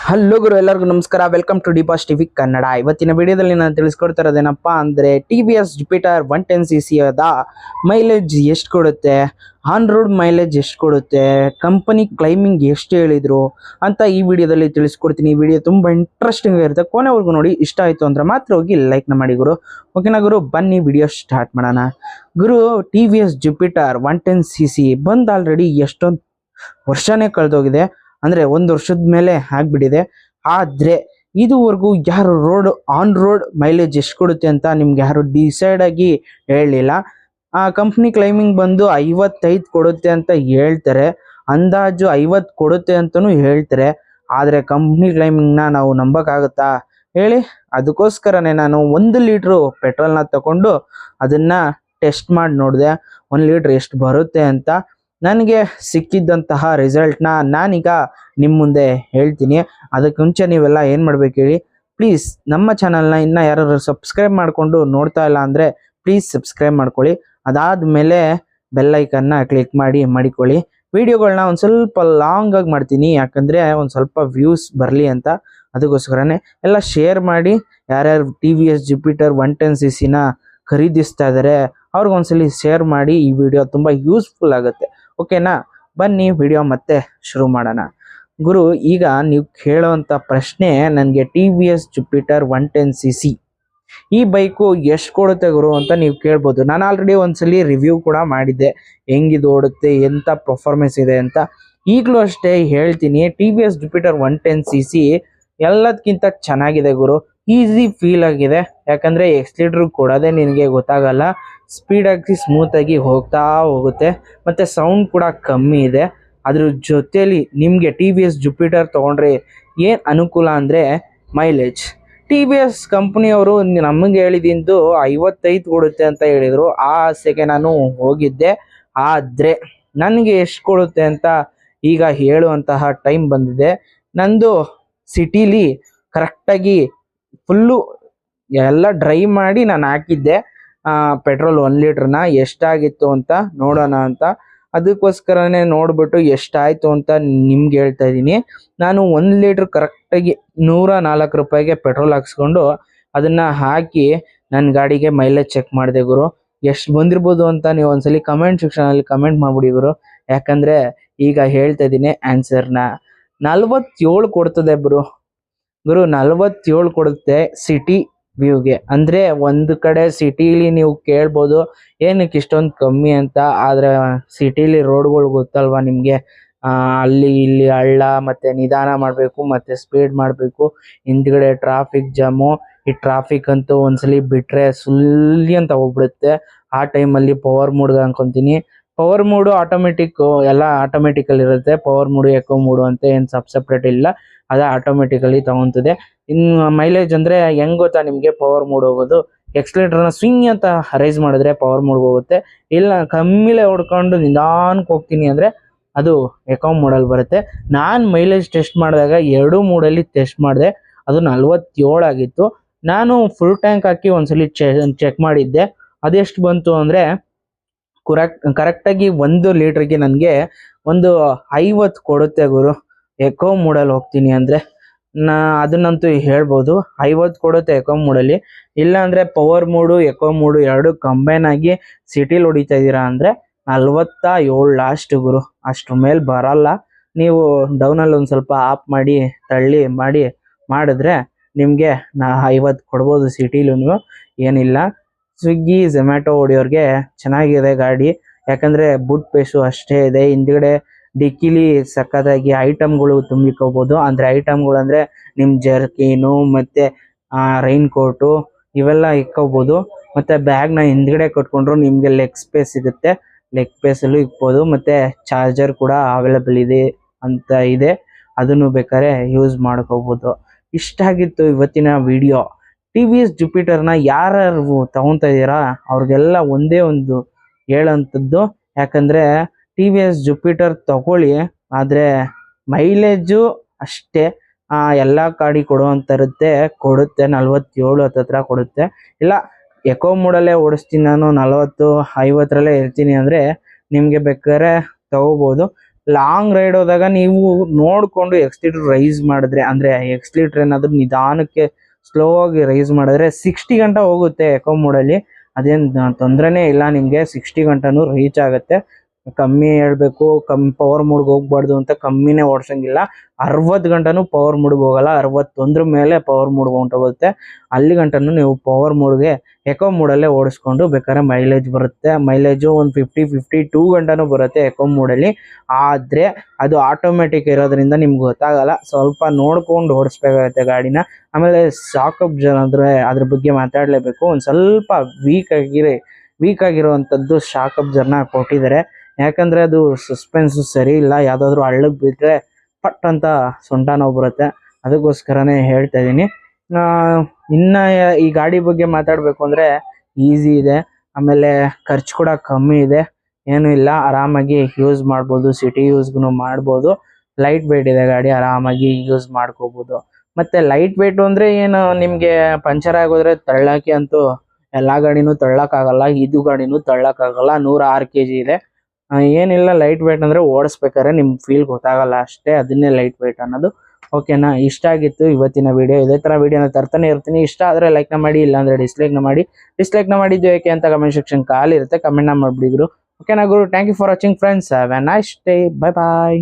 Hello ಗುರು, ಎಲ್ಲರಿಗೂ ನಮಸ್ಕಾರ. ವೆಲ್ಕಮ್ ಟು ಡಿಪಾಸ್ ಟಿವಿ ಕನ್ನಡ. ಇವತ್ತಿನ ವಿಡಿಯೋದಲ್ಲಿ ನಾನು ತಿಳಿಸ್ಕೊಡ್ತಾ ಇರೋದೇನಪ್ಪ ಅಂದರೆ TVS ಜುಪಿಟರ್ 110cc ಅದ ಮೈಲೇಜ್ ಎಷ್ಟು ಕೊಡುತ್ತೆ, ಆನ್ ರೋಡ್ ಮೈಲೇಜ್ ಎಷ್ಟು ಕೊಡುತ್ತೆ, ಕಂಪನಿ ಕ್ಲೈಮಿಂಗ್ ಎಷ್ಟು ಹೇಳಿದ್ರು ಅಂತ ಈ ವಿಡಿಯೋದಲ್ಲಿ ತಿಳಿಸ್ಕೊಡ್ತೀನಿ. ಈ ವಿಡಿಯೋ ತುಂಬ ಇಂಟ್ರೆಸ್ಟಿಂಗ್ ಇರುತ್ತೆ, ಕೊನೆವರೆಗೂ ನೋಡಿ. ಇಷ್ಟ ಆಯಿತು ಅಂದರೆ ಮಾತ್ರ ಹೋಗಿ ಲೈಕ್ನ ಮಾಡಿ ಗುರು. ಓಕೆನಾ ಗುರು, ಬನ್ನಿ ವಿಡಿಯೋ ಸ್ಟಾರ್ಟ್ ಮಾಡೋಣ. ಗುರು, TVS ಜುಪಿಟರ್ 110cc ಬಂದು ಆಲ್ರೆಡಿ ಎಷ್ಟೊಂದು ವರ್ಷನೇ ಕಳೆದೋಗಿದೆ, ಅಂದರೆ ಒಂದು ವರ್ಷದ ಮೇಲೆ ಆಗಿಬಿಟ್ಟಿದೆ. ಆದರೆ ಇದುವರೆಗೂ ಯಾರು ಆನ್ ರೋಡ್ ಮೈಲೇಜ್ ಎಷ್ಟು ಕೊಡುತ್ತೆ ಅಂತ ನಿಮ್ಗೆ ಯಾರು ಡಿಸೈಡ್ ಆಗಿ ಹೇಳಲಿಲ್ಲ. ಆ ಕಂಪ್ನಿ ಕ್ಲೈಮಿಂಗ್ ಬಂದು 55 ಕೊಡುತ್ತೆ ಅಂತ ಹೇಳ್ತಾರೆ, ಅಂದಾಜು 50 ಕೊಡುತ್ತೆ ಅಂತಲೂ ಹೇಳ್ತಾರೆ. ಆದರೆ ಕಂಪ್ನಿ ಕ್ಲೈಮಿಂಗ್ನ ನಾವು ನಂಬೋಕ್ಕಾಗುತ್ತಾ ಹೇಳಿ? ಅದಕ್ಕೋಸ್ಕರನೇ ನಾನು 1 ಲೀಟ್ರು ಪೆಟ್ರೋಲ್ನ ತಗೊಂಡು ಅದನ್ನು ಟೆಸ್ಟ್ ಮಾಡಿ ನೋಡಿದೆ, 1 ಲೀಟ್ರ್ ಎಷ್ಟು ಬರುತ್ತೆ ಅಂತ. ನನಗೆ ಸಿಕ್ಕಿದ್ದಂತಹ ರಿಸಲ್ಟ್ನ ನಾನೀಗ ನಿಮ್ಮ ಮುಂದೆ ಹೇಳ್ತೀನಿ. ಅದಕ್ಕೆ ಮುಂಚೆ ನೀವೆಲ್ಲ ಏನು ಮಾಡಬೇಕು ಹೇಳಿ, ಪ್ಲೀಸ್ ನಮ್ಮ ಚಾನಲ್ನ ಇನ್ನೂ ಯಾರು ಸಬ್ಸ್ಕ್ರೈಬ್ ಮಾಡಿಕೊಂಡು ನೋಡ್ತಾ ಇಲ್ಲ ಅಂದರೆ ಪ್ಲೀಸ್ ಸಬ್ಸ್ಕ್ರೈಬ್ ಮಾಡ್ಕೊಳ್ಳಿ. ಅದಾದಮೇಲೆ ಬೆಲ್ಲೈಕನ್ನ ಕ್ಲಿಕ್ ಮಾಡಿಕೊಳ್ಳಿ. ವೀಡಿಯೋಗಳನ್ನ ಒಂದು ಸ್ವಲ್ಪ ಲಾಂಗಾಗಿ ಮಾಡ್ತೀನಿ, ಯಾಕಂದರೆ ಒಂದು ಸ್ವಲ್ಪ ವ್ಯೂಸ್ ಬರಲಿ ಅಂತ. ಅದಕ್ಕೋಸ್ಕರನೇ ಎಲ್ಲ ಶೇರ್ ಮಾಡಿ. ಯಾರ್ಯಾರು TVS ಜುಪಿಟರ್ 110cc ಖರೀದಿಸ್ತಾ ಇದ್ದಾರೆ ಅವ್ರಿಗೊಂದ್ಸಲಿ ಶೇರ್ ಮಾಡಿ. ಈ ವಿಡಿಯೋ ತುಂಬ ಯೂಸ್ಫುಲ್ ಆಗುತ್ತೆ. ಓಕೆನಾ, ಬನ್ನಿ ವಿಡಿಯೋ ಮತ್ತೆ ಶುರು ಮಾಡೋಣ. ಗುರು, ಈಗ ನೀವು ಕೇಳೋವಂಥ ಪ್ರಶ್ನೆ ನನಗೆ TVS ಜುಪಿಟರ್ 110cc ಈ ಬೈಕು ಎಷ್ಟು ಕೊಡುತ್ತೆ ಗುರು ಅಂತ ನೀವು ಕೇಳ್ಬೋದು. ನಾನು ಆಲ್ರೆಡಿ ಒಂದ್ಸಲಿ ರಿವ್ಯೂ ಕೂಡ ಮಾಡಿದ್ದೆ, ಹೆಂಗಿದು ಓಡುತ್ತೆ, ಎಂಥ ಪರ್ಫಾರ್ಮೆನ್ಸ್ ಇದೆ ಅಂತ. ಈಗಲೂ ಅಷ್ಟೇ ಹೇಳ್ತೀನಿ, TVS ಜುಪಿಟರ್ 110cc ಎಲ್ಲದಕ್ಕಿಂತ ಚೆನ್ನಾಗಿದೆ ಗುರು. ಈಸಿ ಫೀಲ್ ಆಗಿದೆ, ಯಾಕಂದರೆ ಎಕ್ಸ್ಲೀಟ್ರ್ ಕೊಡೋದೇ ನಿನಗೆ ಗೊತ್ತಾಗಲ್ಲ, ಸ್ಪೀಡಾಗಿ ಸ್ಮೂತಾಗಿ ಹೋಗ್ತಾ ಹೋಗುತ್ತೆ. ಮತ್ತು ಸೌಂಡ್ ಕೂಡ ಕಮ್ಮಿ ಇದೆ. ಅದ್ರ ಜೊತೆಯಲ್ಲಿ ನಿಮಗೆ TVS ಜುಪಿಟರ್ ತೊಗೊಂಡ್ರೆ ಏನು ಅನುಕೂಲ ಅಂದರೆ ಮೈಲೇಜ್. TVS ಕಂಪ್ನಿಯವರು ನಮಗೆ ಹೇಳಿದ್ದು 55 ಕೊಡುತ್ತೆ ಅಂತ ಹೇಳಿದರು. ಆ ಆಸೆಗೆ ನಾನು ಹೋಗಿದ್ದೆ. ಆದರೆ ನನಗೆ ಎಷ್ಟು ಕೊಡುತ್ತೆ ಅಂತ ಈಗ ಹೇಳುವಂತಹ ಟೈಮ್ ಬಂದಿದೆ. ನಂದು ಸಿಟೀಲಿ ಕರೆಕ್ಟಾಗಿ ಫುಲ್ಲು ಎಲ್ಲ ಡ್ರೈವ್ ಮಾಡಿ ನಾನು ಹಾಕಿದ್ದೆ ಪೆಟ್ರೋಲ್ 1 ಲೀಟ್ರನ್ನ. ಎಷ್ಟಾಗಿತ್ತು ಅಂತ ನೋಡೋಣ ಅಂತ, ಅದಕ್ಕೋಸ್ಕರನೇ ನೋಡಿಬಿಟ್ಟು ಎಷ್ಟಾಯಿತು ಅಂತ ನಿಮ್ಗೆ ಹೇಳ್ತಾ ಇದ್ದೀನಿ. ನಾನು 1 ಲೀಟ್ರ್ ಕರೆಕ್ಟಾಗಿ 104 ರೂಪಾಯಿಗೆ ಪೆಟ್ರೋಲ್ ಹಾಕ್ಸ್ಕೊಂಡು ಅದನ್ನು ಹಾಕಿ ನನ್ನ ಗಾಡಿಗೆ ಮೈಲೇಜ್ ಚೆಕ್ ಮಾಡಿದೆ ಗುರು. ಎಷ್ಟು ಬಂದಿರ್ಬೋದು ಅಂತ ನೀವು ಒಂದ್ಸಲಿ ಕಮೆಂಟ್ ಸೆಕ್ಷನಲ್ಲಿ ಕಮೆಂಟ್ ಮಾಡಿಬಿಡಿ ಗುರು. ಯಾಕಂದರೆ ಈಗ ಹೇಳ್ತಾ ಇದ್ದೀನಿ ಆನ್ಸರ್ನ. 47 ಕೊಡ್ತದೆ ಗುರು. 47 ಕೊಡುತ್ತೆ ಸಿಟಿ ವ್ಯೂಗೆ. ಅಂದರೆ ಒಂದು ಕಡೆ ಸಿಟೀಲಿ ನೀವು ಕೇಳ್ಬೋದು ಏನಕ್ಕೆ ಇಷ್ಟೊಂದು ಕಮ್ಮಿ ಅಂತ. ಆದರೆ ಸಿಟೀಲಿ ರೋಡ್ಗಳು ಗೊತ್ತಲ್ವ ನಿಮಗೆ, ಅಲ್ಲಿ ಇಲ್ಲಿ ಹಳ್ಳ, ಮತ್ತು ನಿಧಾನ ಮಾಡಬೇಕು, ಮತ್ತು ಸ್ಪೀಡ್ ಮಾಡಬೇಕು, ಹಿಂದ್ಗಡೆ ಟ್ರಾಫಿಕ್ ಜಾಮು. ಈ ಟ್ರಾಫಿಕ್ ಅಂತೂ ಒಂದ್ಸಲಿ ಬಿಟ್ಟರೆ ಸುಲ್ಲಿ ಅಂತ ಹೋಗ್ಬಿಡುತ್ತೆ. ಆ ಟೈಮಲ್ಲಿ ಪವರ್ ಮೂಡ್ಗೆ ಅನ್ಕೊತೀನಿ. ಪವರ್ ಮೂಡು ಆಟೋಮೆಟಿಕ್ಕು ಎಲ್ಲ ಆಟೋಮೆಟಿಕಲ್ಲಿ ಇರುತ್ತೆ. ಪವರ್ ಮೂಡು ಎಕೋ ಮೂಡು ಅಂತ ಏನು ಸಪ್ರೇಟ್ ಇಲ್ಲ, ಅದು ಆಟೋಮೆಟಿಕಲಿ ತೊಗೊತದೆ. ಇನ್ನು ಮೈಲೇಜ್ ಅಂದರೆ ಹೆಂಗೆ ಗೊತ್ತಾ ನಿಮಗೆ ಪವರ್ ಮೂಡ್ ಹೋಗೋದು? ಎಕ್ಸ್ಲೇಟ್ರನ್ನ ಸ್ವಿಂಗ್ ಅಂತ ರೈಸ್ ಮಾಡಿದ್ರೆ ಪವರ್ ಮೂಡ್ಗೆ ಹೋಗುತ್ತೆ. ಇಲ್ಲ ಕಮ್ಮಿಲೇ ಹೊಡ್ಕೊಂಡು ನಿಧಾನಕ್ಕೆ ಹೋಗ್ತೀನಿ ಅಂದರೆ ಅದು ಎಕೋ ಮೂಡಲ್ಲಿ ಬರುತ್ತೆ. ನಾನು ಮೈಲೇಜ್ ಟೆಸ್ಟ್ ಮಾಡಿದಾಗ 2 ಮೂಡಲ್ಲಿ ಟೆಸ್ಟ್ ಮಾಡಿದೆ, ಅದು 47 ಆಗಿತ್ತು. ನಾನು ಫುಲ್ ಟ್ಯಾಂಕ್ ಹಾಕಿ ಒಂದ್ಸಲಿ ಚೆಕ್ ಮಾಡಿದ್ದೆ, ಅದೆಷ್ಟು ಬಂತು ಅಂದರೆ ಕರೆಕ್ಟಾಗಿ 1 ಲೀಟ್ರಿಗೆ ನನಗೆ ಒಂದು 50 ಕೊಡುತ್ತೆ ಗುರು. ಎಕೋ ಮೂಡಲ್ಲಿ ಹೋಗ್ತೀನಿ ಅಂದರೆ ಅದನ್ನಂತೂ ಹೇಳ್ಬೋದು, 50 ಕೊಡುತ್ತೆ ಎಕೋ ಮೂಡಲ್ಲಿ. ಇಲ್ಲಾಂದರೆ ಪವರ್ ಮೂಡು ಎಕೋ ಮೂಡು 2 ಕಂಬೈನ್ ಆಗಿ ಸಿಟಿಲಿ ಹೊಡಿತಾ ಇದ್ದೀರಾ ಅಂದರೆ 47 ಲಾಸ್ಟ್ ಗುರು. ಅಷ್ಟ್ರ ಮೇಲೆ ಬರಲ್ಲ. ನೀವು ಡೌನಲ್ಲಿ ಒಂದು ಸ್ವಲ್ಪ ಆಫ್ ಮಾಡಿ ತಳ್ಳಿ ಮಾಡಿದ್ರೆ ನಿಮಗೆ 50 ಕೊಡ್ಬೋದು ಸಿಟಿಲೂ, ಏನಿಲ್ಲ. ಸ್ವಿಗ್ಗಿ ಝೊಮ್ಯಾಟೊ ಹೊಡಿಯೋರಿಗೆ ಚೆನ್ನಾಗಿದೆ ಗಾಡಿ, ಯಾಕಂದರೆ ಬುಟ್ ಪೇಸು ಅಷ್ಟೇ ಇದೆ. ಹಿಂದ್ಗಡೆ ಡಿಕ್ಕಿಲಿ ಸಕ್ಕತ್ತಾಗಿ ಐಟಮ್ಗಳು ತುಂಬಿಕೋಬೋದು. ಅಂದರೆ ಐಟಮ್ಗಳು ಅಂದರೆ ನಿಮ್ಮ ಜರ್ಕಿನು ಮತ್ತು ರೈನ್ ಕೋಟು ಇವೆಲ್ಲ ಇಕ್ಕೋಬೋದು. ಮತ್ತು ಬ್ಯಾಗ್ನ ಹಿಂದ್ಗಡೆ ಕಟ್ಕೊಂಡ್ರು ನಿಮಗೆ ಲೆಗ್ ಸ್ಪೇಸ್ ಸಿಗುತ್ತೆ, ಲೆಗ್ ಸ್ಪೇಸಲ್ಲೂ ಇಕ್ಬೋದು. ಮತ್ತು ಚಾರ್ಜರ್ ಕೂಡ ಅವೈಲೇಬಲ್ ಇದೆ ಅಂತ ಇದೆ, ಅದನ್ನು ಬೇಕಾದ್ರೆ ಯೂಸ್ ಮಾಡ್ಕೋಬೋದು. ಇಷ್ಟಾಗಿತ್ತು ಇವತ್ತಿನ ವಿಡಿಯೋ. TVS ಜುಪಿಟರ್ನ ಯಾರು ತಗೊತಾ ಇದ್ದೀರಾ ಅವ್ರಿಗೆಲ್ಲ ಒಂದೇ ಒಂದು ಹೇಳೋಂಥದ್ದು, ಯಾಕಂದರೆ TVS ಜುಪಿಟರ್ ತಗೊಳ್ಳಿ, ಆದರೆ ಮೈಲೇಜು ಅಷ್ಟೇ ಎಲ್ಲ ಗಾಡಿ ಕೊಡುತ್ತೆ 47 ಹತ್ತತ್ರ ಕೊಡುತ್ತೆ. ಇಲ್ಲ ಎಕೋ ಮೋಡಲ್ಲೇ ಓಡಿಸ್ತೀನಿ ನಾನು, 40-50ರಲ್ಲೇ ಇರ್ತೀನಿ ಅಂದರೆ ನಿಮಗೆ ಬೇಕಾದ್ರೆ ತಗೋಬೋದು. ಲಾಂಗ್ ರೈಡ್ ಹೋದಾಗ ನೀವು ನೋಡಿಕೊಂಡು ಎಕ್ಸ್ಲೀಟರ್ ರೈಸ್ ಮಾಡಿದ್ರೆ, ಅಂದರೆ ಎಕ್ಸ್ಲೀಟರ್ ಏನಾದರೂ ನಿಧಾನಕ್ಕೆ ಸ್ಲೋ ಆಗಿ ರೈಸ್ ಮಾಡಿದ್ರೆ 60 ಗಂಟೆ ಹೋಗುತ್ತೆ ಎಕೋ ಮೋಡಲ್ಲಿ. ಅದೇನು ತೊಂದರೆನೇ ಇಲ್ಲ, ನಿಮಗೆ 60 ಗಂಟನೂ ರೀಚ್ ಆಗುತ್ತೆ. ಕಮ್ಮಿ ಹೇಳ್ಬೇಕು, ಪವರ್ ಮೂಡ್ಗೆ ಹೋಗ್ಬಾರ್ದು ಅಂತ ಕಮ್ಮಿನೇ ಓಡಿಸಂಗಿಲ್ಲ. 60 ಗಂಟನೂ ಪವರ್ ಮೂಡ್ಗೆ ಹೋಗಲ್ಲ, 61 ಮೇಲೆ ಪವರ್ ಮೂಡ್ಗೆ ಹೊಂಟೋಗುತ್ತೆ. ಅಲ್ಲಿ ಗಂಟನೂ ನೀವು ಪವರ್ ಮೂಡ್ಗೆ ಎಕೋ ಮೂಡಲ್ಲೇ ಓಡಿಸ್ಕೊಂಡು ಬೇಕಾದ್ರೆ ಮೈಲೇಜ್ ಬರುತ್ತೆ. ಮೈಲೇಜು ಒಂದು 52 ಗಂಟನೂ ಬರುತ್ತೆ ಎಕೋ ಮೂಡಲ್ಲಿ. ಆದರೆ ಅದು ಆಟೋಮೆಟಿಕ್ ಇರೋದ್ರಿಂದ ನಿಮ್ಗೆ ಗೊತ್ತಾಗಲ್ಲ, ಸ್ವಲ್ಪ ನೋಡ್ಕೊಂಡು ಓಡಿಸ್ಬೇಕಾಗತ್ತೆ ಗಾಡಿನ. ಆಮೇಲೆ ಶಾಕ್ ಅಬ್ಸರ್ವರ್ ಅಂದರೆ ಅದ್ರ ಬಗ್ಗೆ ಮಾತಾಡಲೇಬೇಕು. ಒಂದು ಸ್ವಲ್ಪ ವೀಕ್ ಆಗಿರುವಂಥದ್ದು ಶಾಕ್ ಅಬ್ಸರ್ವರ್ನ ಕೊಟ್ಟಿದ್ದಾರೆ. ಯಾಕಂದರೆ ಅದು ಸಸ್ಪೆನ್ಸು ಸರಿ ಇಲ್ಲ, ಯಾವುದಾದ್ರೂ ಹಳ್ಳಕ್ಕೆ ಬಿದ್ದರೆ ಪಟ್ ಅಂತ ಸೊಂಟ ನೋವು ಬರುತ್ತೆ. ಅದಕ್ಕೋಸ್ಕರನೇ ಹೇಳ್ತಾ ಇದ್ದೀನಿ. ಇನ್ನು ಈ ಗಾಡಿ ಬಗ್ಗೆ ಮಾತಾಡಬೇಕು ಅಂದರೆ ಈಸಿ ಇದೆ, ಆಮೇಲೆ ಖರ್ಚು ಕೂಡ ಕಮ್ಮಿ ಇದೆ, ಏನೂ ಇಲ್ಲ, ಆರಾಮಾಗಿ ಯೂಸ್ ಮಾಡ್ಬೋದು, ಸಿಟಿ ಯೂಸ್ಗೂ ಮಾಡ್ಬೋದು. ಲೈಟ್ ವೆಯ್ಟ್ ಇದೆ ಗಾಡಿ, ಆರಾಮಾಗಿ ಯೂಸ್ ಮಾಡ್ಕೋಬೋದು. ಮತ್ತು ಲೈಟ್ ವೆಯ್ಟು ಅಂದರೆ ಏನು, ನಿಮಗೆ ಪಂಚರ್ ಆಗೋದ್ರೆ ತಳ್ಳೋಕ್ಕೆ ಅಂತೂ ಎಲ್ಲ ಗಾಡಿನೂ ತಳ್ಳೋಕ್ಕಾಗಲ್ಲ, ಇದು ಗಾಡಿನೂ ತಳ್ಳೋಕ್ಕಾಗಲ್ಲ. 106 kg ಇದೆ. ಏನಿಲ್ಲ, ಲೈಟ್ ವೆಯ್ಟ್ ಅಂದರೆ ಓಡಿಸ್ಬೇಕಾದ್ರೆ ನಿಮ್ಗೆ ಫೀಲ್ ಗೊತ್ತಾಗಲ್ಲ ಅಷ್ಟೇ, ಅದನ್ನೇ ಲೈಟ್ ವೆಯ್ಟ್ ಅನ್ನೋದು. ಓಕೆನಾ, ಇಷ್ಟ ಆಗಿತ್ತು ಇವತ್ತಿನ ವಿಡಿಯೋ. ಇದೇ ಥರ ವಿಡಿಯೋನ ತರ್ತಾನೆ ಇರ್ತೀನಿ. ಇಷ್ಟ ಆದರೆ ಲೈಕ್ನ ಮಾಡಿ, ಇಲ್ಲಾಂದರೆ ಡಿಸ್ಲೈಕ್ನ ಮಾಡಿದ್ದು ಏಕೆ ಅಂತ ಕಮೆಂಟ್ ಸೆಕ್ಷನ್ ಖಾಲಿ ಇರುತ್ತೆ, ಕಮೆಂಟ್ನ ಮಾಡಿಬಿಡಿದ್ರು. ಓಕೆನಾ ಗುರು, thank you for watching friends. Have a nice day, bye bye.